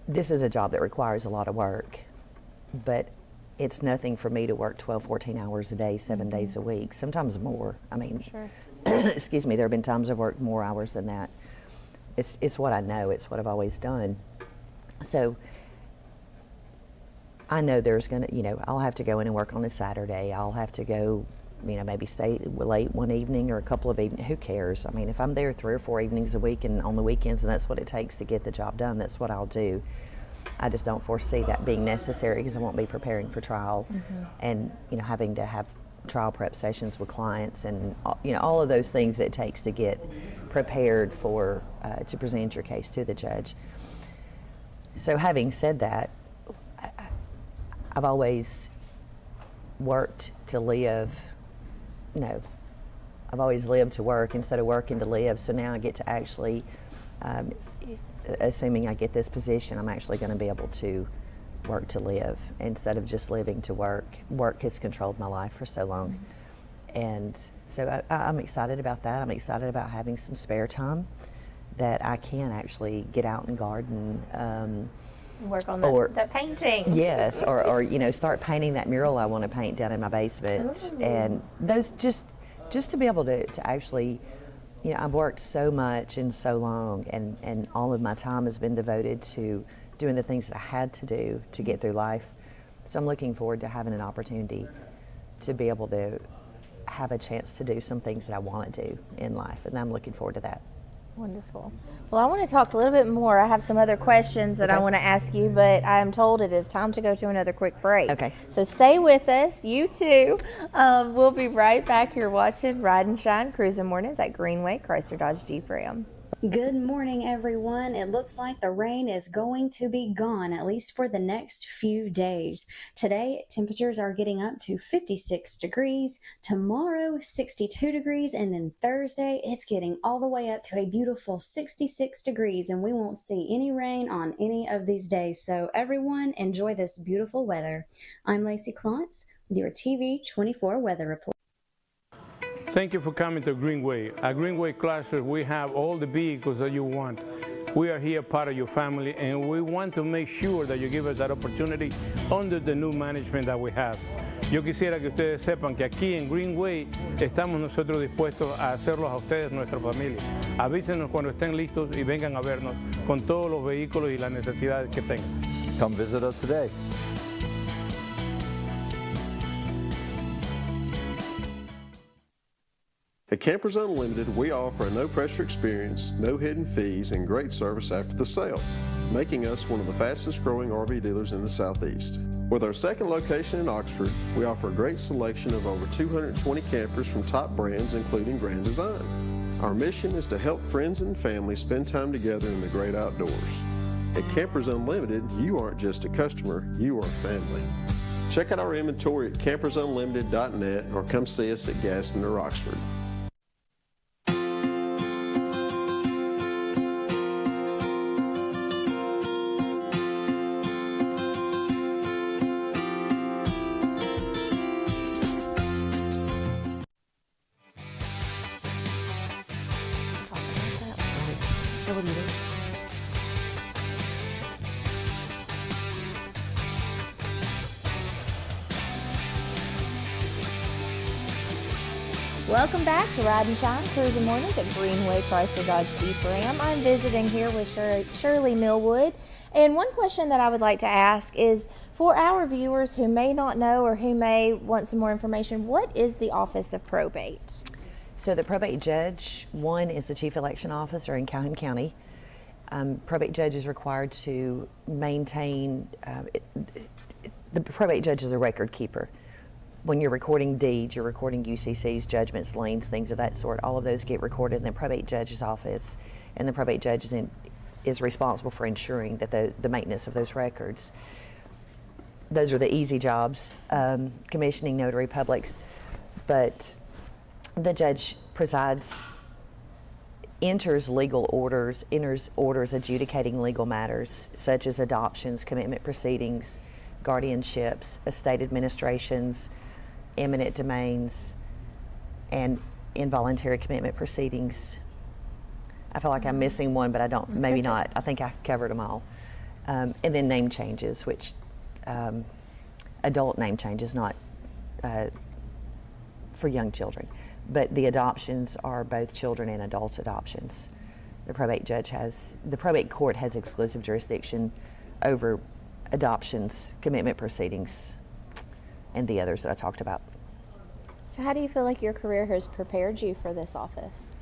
This is a job that requires a lot of work, but it's nothing for me to work 12, 14 hours a day, 7 days a week, sometimes more. I mean, Sure. excuse me, there have been times I've worked more hours than that. It's what I know, it's what I've always done. So I know there's going to, I'll have to go in and work on a Saturday. I'll have to go, maybe stay late one evening or a couple of evenings. Who cares? I mean, if I'm there 3 or 4 evenings a week and on the weekends and that's what it takes to get the job done, that's what I'll do. I just don't foresee that being necessary because I won't be preparing for trial and, having to have trial prep sessions with clients and, all of those things that it takes to get prepared for, to present your case to the judge. So having said that, I've always worked to live, I've always lived to work instead of working to live. So now I get to actually, assuming I get this position, I'm actually going to be able to work to live instead of just living to work. Work has controlled my life for so long. And so I'm excited about that. I'm excited about having some spare time that I can actually get out and garden. Work on the painting. Yes, or start painting that mural I want to paint down in my basement. Ooh. And those just to be able to actually, I've worked so much and so long, and all of my time has been devoted to doing the things that I had to do to get through life. So I'm looking forward to having an opportunity to be able to have a chance to do some things that I want to do in life, and I'm looking forward to that. Wonderful. Well, I want to talk a little bit more. I have some other questions that I want to ask you, but I am told it is time to go to another quick break. Okay. So stay with us, you too. We'll be right back here watching Ride and Shine Cruising Mornings at Greenway Chrysler Dodge Jeep Ram. Good morning, everyone. It looks like the rain is going to be gone, at least for the next few days. Today, temperatures are getting up to 56 degrees. Tomorrow, 62 degrees. And then Thursday, it's getting all the way up to a beautiful 66 degrees. And we won't see any rain on any of these days. So everyone, enjoy this beautiful weather. I'm Lacey Klontz with your TV24 weather report. Thank you for coming to Greenway. At Greenway Chrysler, we have all the vehicles that you want. We are here part of your family, and we want to make sure that you give us that opportunity under the new management that we have. Yo quisiera que ustedes sepan que aquí en Greenway estamos nosotros dispuestos a hacerlos a ustedes, nuestra familia. Avísenos cuando estén listos y vengan a vernos con todos los vehículos y las necesidades que tengan. Come visit us today. At Campers Unlimited, we offer a no-pressure experience, no hidden fees, and great service after the sale, making us one of the fastest-growing RV dealers in the Southeast. With our second location in Oxford, we offer a great selection of over 220 campers from top brands, including Grand Design. Our mission is to help friends and family spend time together in the great outdoors. At Campers Unlimited, you aren't just a customer, you are family. Check out our inventory at campersunlimited.net or come see us at Gaston or Oxford. So what do you do? Welcome back to Ride and Shine Cruising Mornings at Greenway Chrysler Dodge Jeep Ram. I'm visiting here with Shirley Millwood. And one question that I would like to ask is, for our viewers who may not know or who may want some more information, what is the Office of Probate? So the probate judge, one, is the chief election officer in Calhoun County. Probate judge is required to maintain, the probate judge is a record keeper. When you're recording deeds, you're recording UCCs, judgments, liens, things of that sort. All of those get recorded in the probate judge's office, and the probate judge is responsible for ensuring that the maintenance of those records. Those are the easy jobs, commissioning notary publics, but the judge enters orders adjudicating legal matters such as adoptions, commitment proceedings, guardianships, estate administrations, eminent domains, and involuntary commitment proceedings. I feel like I'm missing one, but I don't, maybe not. I think I covered them all. And then name changes, which adult name changes, not for young children. But the adoptions are both children and adult adoptions. The probate court has exclusive jurisdiction over adoptions, commitment proceedings, and the others that I talked about. So how do you feel like your career has prepared you for this office?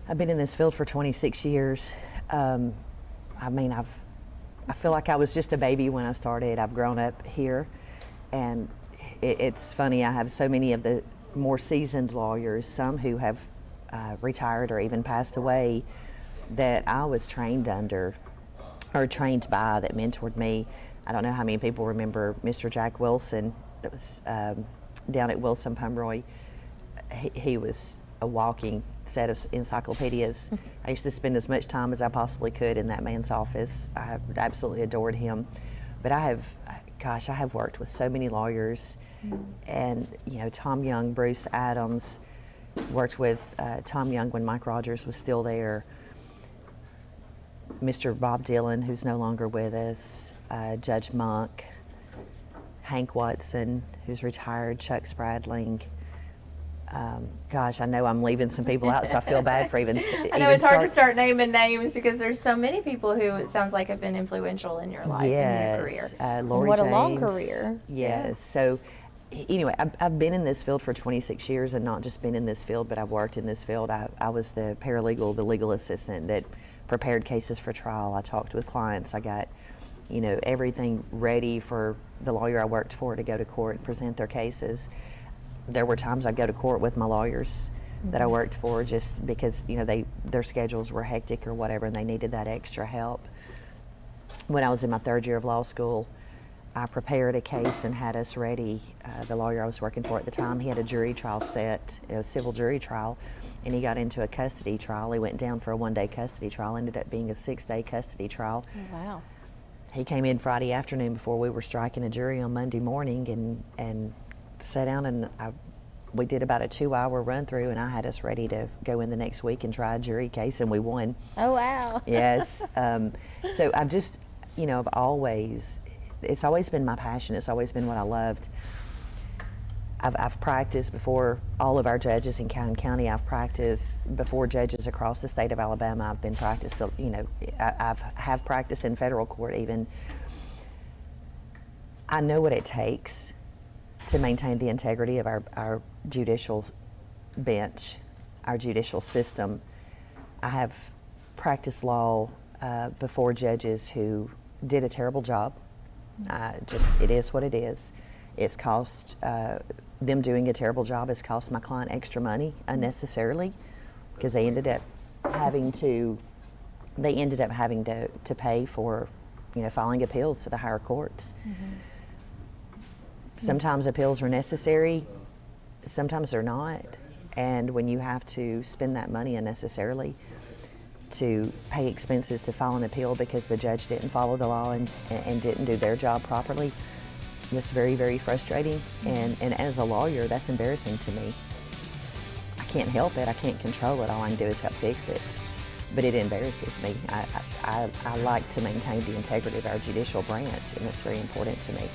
I've been in this field for 26 years. I feel like I was just a baby when I started. I've grown up here, and it's funny, I have so many of the more seasoned lawyers, some who have retired or even passed away, that I was trained under or trained by, that mentored me. I don't know how many people remember Mr. Jack Wilson that was down at Wilson Pomeroy. He was a walking set of encyclopedias. I used to spend as much time as I possibly could in that man's office. I absolutely adored him. But I have worked with so many lawyers, and Tom Young, Bruce Adams, worked with Tom Young when Mike Rogers was still there, Mr. Bob Dillon, who's no longer with us, Judge Monk, Hank Watson, who's retired, Chuck Spradling. I know I'm leaving some people out, so I feel bad for even. I know it's hard to start naming names because there's so many people who it sounds like have been influential in your life and your career. Lori what James, a long career. Yes. So, anyway, I've been in this field for 26 years, and not just been in this field, but I've worked in this field. I was the paralegal, the legal assistant that prepared cases for trial. I talked with clients. I got, everything ready for the lawyer I worked for to go to court and present their cases. There were times I'd go to court with my lawyers that I worked for, just because their schedules were hectic or whatever, and they needed that extra help. When I was in my third year of law school, I prepared a case and had us ready. The lawyer I was working for at the time, he had a jury trial set, a civil jury trial, and he got into a custody trial. He went down for a one-day custody trial, ended up being a 6-day custody trial. Oh, wow. He came in Friday afternoon before we were striking a jury on Monday morning, and sat down, and we did about a 2-hour run through, and I had us ready to go in the next week and try a jury case, and we won. Oh, wow. Yes. So I've just, it's always been my passion. It's always been what I loved. I've practiced before all of our judges in Calhoun County. I've practiced before judges across the state of Alabama. I've been practiced, I've practiced in federal court even. I know what it takes to maintain the integrity of our judicial bench, our judicial system. I have practiced law before judges who did a terrible job. It is what it is. It's cost, them doing a terrible job has cost my client extra money unnecessarily, because they ended up having to pay for, filing appeals to the higher courts. Sometimes appeals are necessary, sometimes they're not. And when you have to spend that money unnecessarily to pay expenses to file an appeal because the judge didn't follow the law and didn't do their job properly, it's very, very frustrating. And as a lawyer, that's embarrassing to me. I can't help it, I can't control it, all I can do is help fix it. But it embarrasses me. I like to maintain the integrity of our judicial branch, and it's very important to me.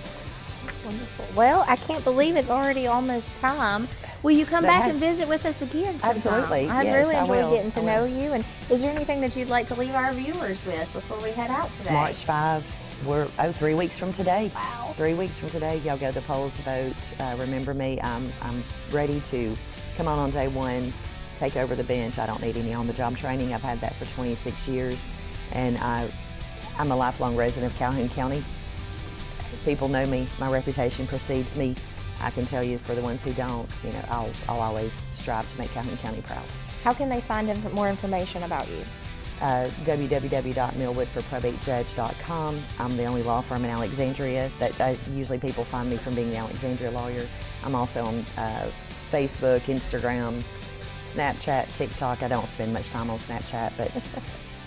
That's wonderful. Well, I can't believe it's already almost time. Will you come back and visit with us again sometime? Absolutely. I Yes, really I enjoyed will. getting to know you. And is there anything that you'd like to leave our viewers with before we head out today? March 5, we're 3 weeks from today. Wow. 3 weeks from today, y'all go to the polls to vote. Remember me, I'm ready to come on day one, take over the bench. I don't need any on-the-job training. I've had that for 26 years, and I'm a lifelong resident of Calhoun County. People know me, my reputation precedes me. I can tell you, for the ones who don't, I'll always strive to make Calhoun County proud. How can they find more information about you? www.millwoodforprobatejudge.com. I'm the only law firm in Alexandria. Usually people find me from being the Alexandria lawyer. I'm also on Facebook, Instagram, Snapchat, TikTok. I don't spend much time on Snapchat, but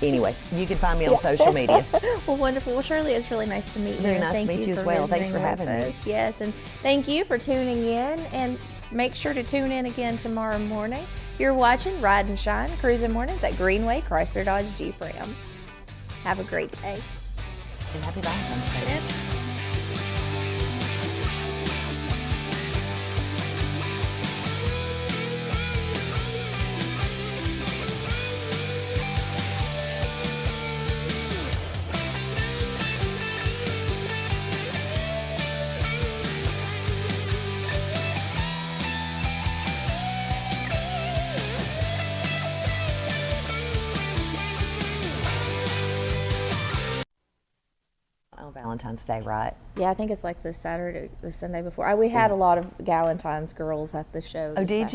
anyway, you can find me on social media. Well, wonderful. Well, Shirley, it's really nice to meet you. Very and nice to thank meet you as well. Thanks for visiting having with me. us. Yes, and thank you for tuning in. And make sure to tune in again tomorrow morning. You're watching Ride and Shine Cruising Mornings at Greenway Chrysler Dodge Jeep Ram. Have a great day. And happy Valentine's Day. on Valentine's Day, right? Yeah, I think it's like the Saturday, the Sunday before. We had a lot of Galentine's girls at the show. Oh, this did past